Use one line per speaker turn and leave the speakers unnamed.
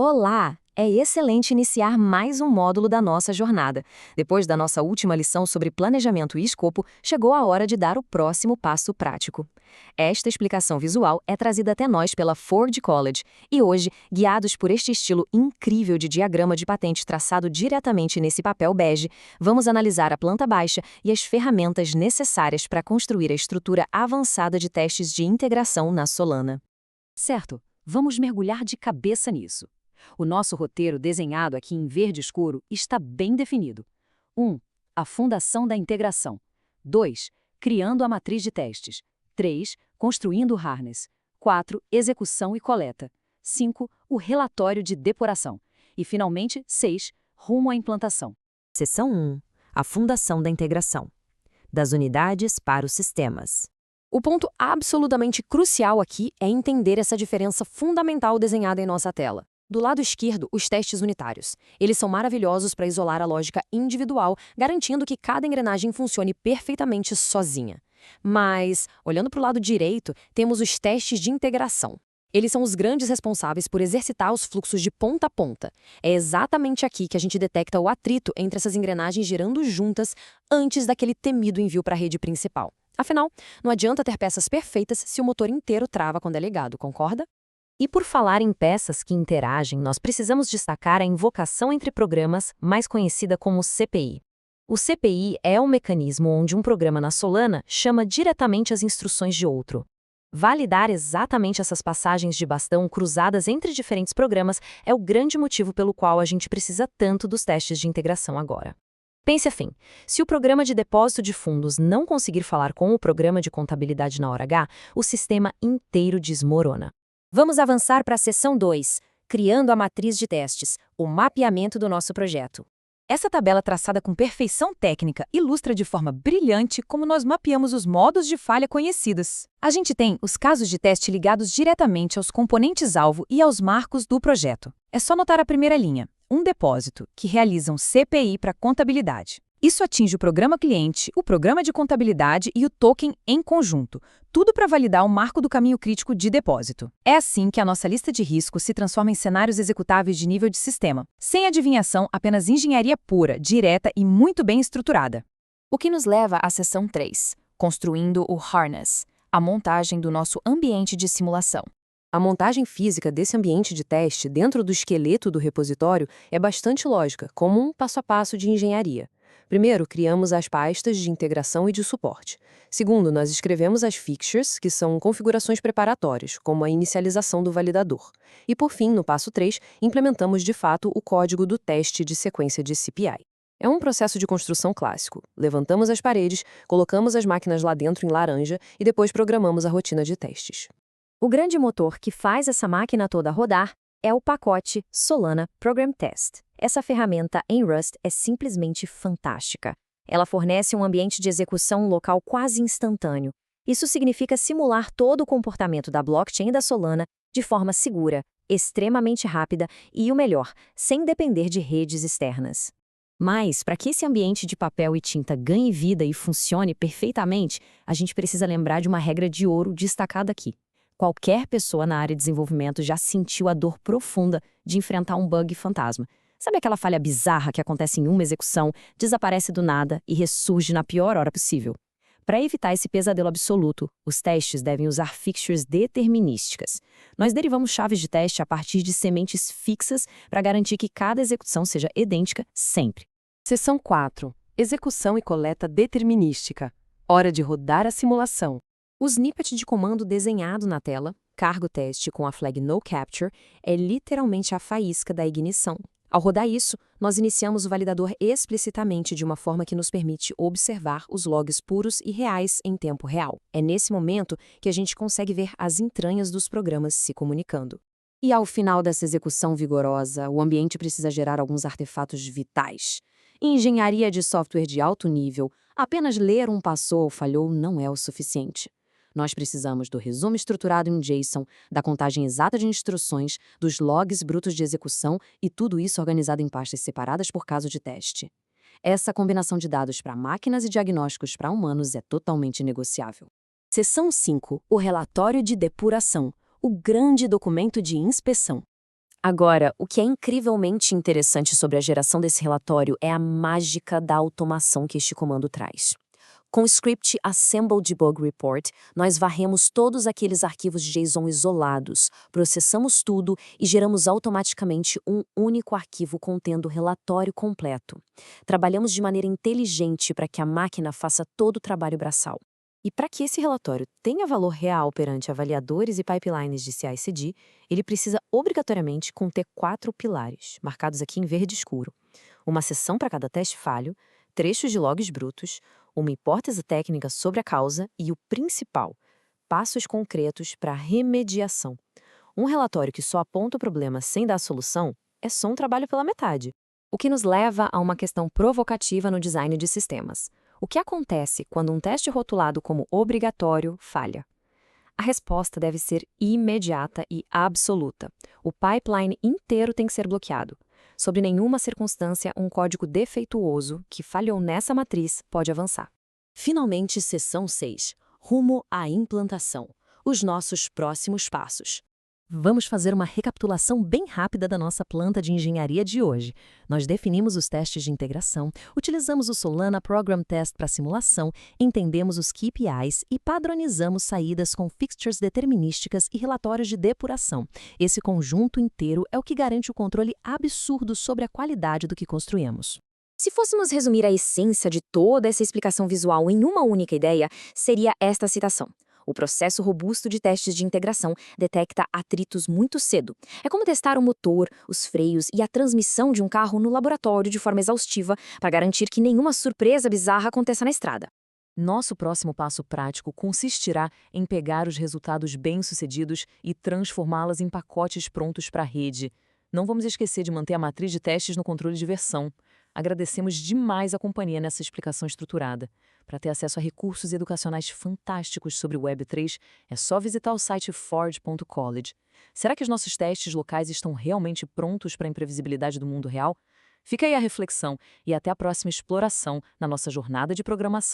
Olá! É excelente iniciar mais um módulo da nossa jornada. Depois da nossa última lição sobre planejamento e escopo, chegou a hora de dar o próximo passo prático. Esta explicação visual é trazida até nós pela Ford College e hoje, guiados por este estilo incrível de diagrama de patente traçado diretamente nesse papel bege, vamos analisar a planta baixa e as ferramentas necessárias para construir a estrutura avançada de testes de integração na Solana.
Certo, vamos mergulhar de cabeça nisso. O nosso roteiro desenhado aqui em verde escuro está bem definido. 1. A fundação da integração. 2. Criando a matriz de testes. 3. Construindo o harness. 4. Execução e coleta. 5. O relatório de depuração. E, finalmente, 6. Rumo à implantação.
Seção 1. A fundação da integração. Das unidades para os sistemas. O ponto absolutamente crucial aqui é entender essa diferença fundamental desenhada em nossa tela. Do lado esquerdo, os testes unitários. Eles são maravilhosos para isolar a lógica individual, garantindo que cada engrenagem funcione perfeitamente sozinha. Mas, olhando para o lado direito, temos os testes de integração. Eles são os grandes responsáveis por exercitar os fluxos de ponta a ponta. É exatamente aqui que a gente detecta o atrito entre essas engrenagens girando juntas antes daquele temido envio para a rede principal. Afinal, não adianta ter peças perfeitas se o motor inteiro trava quando é ligado, concorda? E por falar em peças que interagem, nós precisamos destacar a invocação entre programas, mais conhecida como CPI. O CPI é um mecanismo onde um programa na Solana chama diretamente as instruções de outro. Validar exatamente essas passagens de bastão cruzadas entre diferentes programas é o grande motivo pelo qual a gente precisa tanto dos testes de integração agora. Pense assim, se o programa de depósito de fundos não conseguir falar com o programa de contabilidade na hora H, o sistema inteiro desmorona. Vamos avançar para a seção 2, criando a matriz de testes, o mapeamento do nosso projeto.
Essa tabela traçada com perfeição técnica ilustra de forma brilhante como nós mapeamos os modos de falha conhecidos. A gente tem os casos de teste ligados diretamente aos componentes-alvo e aos marcos do projeto. É só notar a primeira linha, um depósito, que realiza um CPI para contabilidade. Isso atinge o programa cliente, o programa de contabilidade e o token em conjunto, tudo para validar o marco do caminho crítico de depósito. É assim que a nossa lista de riscos se transforma em cenários executáveis de nível de sistema, sem adivinhação, apenas engenharia pura, direta e muito bem estruturada.
O que nos leva à seção 3, construindo o harness, a montagem do nosso ambiente de simulação. A montagem física desse ambiente de teste dentro do esqueleto do repositório é bastante lógica, como um passo a passo de engenharia. Primeiro, criamos as pastas de integração e de suporte. Segundo, nós escrevemos as fixtures, que são configurações preparatórias, como a inicialização do validador. E, por fim, no passo 3, implementamos de fato o código do teste de sequência de CPI. É um processo de construção clássico. Levantamos as paredes, colocamos as máquinas lá dentro em laranja e depois programamos a rotina de testes. O grande motor que faz essa máquina toda rodar é o pacote Solana Program Test. Essa ferramenta em Rust é simplesmente fantástica. Ela fornece um ambiente de execução local quase instantâneo. Isso significa simular todo o comportamento da blockchain da Solana de forma segura, extremamente rápida e, o melhor, sem depender de redes externas. Mas, para que esse ambiente de papel e tinta ganhe vida e funcione perfeitamente, a gente precisa lembrar de uma regra de ouro destacada aqui. Qualquer pessoa na área de desenvolvimento já sentiu a dor profunda de enfrentar um bug fantasma. Sabe aquela falha bizarra que acontece em uma execução, desaparece do nada e ressurge na pior hora possível? Para evitar esse pesadelo absoluto, os testes devem usar fixtures determinísticas. Nós derivamos chaves de teste a partir de sementes fixas para garantir que cada execução seja idêntica sempre.
Seção 4. Execução e coleta determinística. Hora de rodar a simulação.
O snippet de comando desenhado na tela, cargo teste com a flag NoCapture, é literalmente a faísca da ignição. Ao rodar isso, nós iniciamos o validador explicitamente de uma forma que nos permite observar os logs puros e reais em tempo real. É nesse momento que a gente consegue ver as entranhas dos programas se comunicando. E ao final dessa execução vigorosa, o ambiente precisa gerar alguns artefatos vitais. Em engenharia de software de alto nível, apenas ler um passou ou falhou não é o suficiente. Nós precisamos do resumo estruturado em JSON, da contagem exata de instruções, dos logs brutos de execução e tudo isso organizado em pastas separadas por caso de teste. Essa combinação de dados para máquinas e diagnósticos para humanos é totalmente negociável. Seção 5. O relatório de depuração, o grande documento de inspeção. Agora, o que é incrivelmente interessante sobre a geração desse relatório é a mágica da automação que este comando traz. Com o script Assemble Debug Report, nós varremos todos aqueles arquivos JSON isolados, processamos tudo e geramos automaticamente um único arquivo contendo o relatório completo. Trabalhamos de maneira inteligente para que a máquina faça todo o trabalho braçal. E para que esse relatório tenha valor real perante avaliadores e pipelines de CI/CD, ele precisa obrigatoriamente conter 4 pilares, marcados aqui em verde escuro. Uma seção para cada teste falho, trechos de logs brutos, uma hipótese técnica sobre a causa e o principal, passos concretos para a remediação. Um relatório que só aponta o problema sem dar a solução é só um trabalho pela metade.
O que nos leva a uma questão provocativa no design de sistemas. O que acontece quando um teste rotulado como obrigatório falha? A resposta deve ser imediata e absoluta. O pipeline inteiro tem que ser bloqueado. Sob nenhuma circunstância, um código defeituoso que falhou nessa matriz pode avançar.
Finalmente, seção 6. Rumo à implantação. Os nossos próximos passos.
Vamos fazer uma recapitulação bem rápida da nossa planta de engenharia de hoje. Nós definimos os testes de integração, utilizamos o Solana Program Test para simulação, entendemos os KPIs e padronizamos saídas com fixtures determinísticas e relatórios de depuração. Esse conjunto inteiro é o que garante o controle absurdo sobre a qualidade do que construímos.
Se fôssemos resumir a essência de toda essa explicação visual em uma única ideia, seria esta citação. O processo robusto de testes de integração detecta atritos muito cedo. É como testar o motor, os freios e a transmissão de um carro no laboratório de forma exaustiva para garantir que nenhuma surpresa bizarra aconteça na estrada.
Nosso próximo passo prático consistirá em pegar os resultados bem-sucedidos e transformá-las em pacotes prontos para a rede. Não vamos esquecer de manter a matriz de testes no controle de versão. Agradecemos demais a companhia nessa explicação estruturada. Para ter acesso a recursos educacionais fantásticos sobre o Web3, é só visitar o site forge.college. Será que os nossos testes locais estão realmente prontos para a imprevisibilidade do mundo real? Fica aí a reflexão e até a próxima exploração na nossa jornada de programação.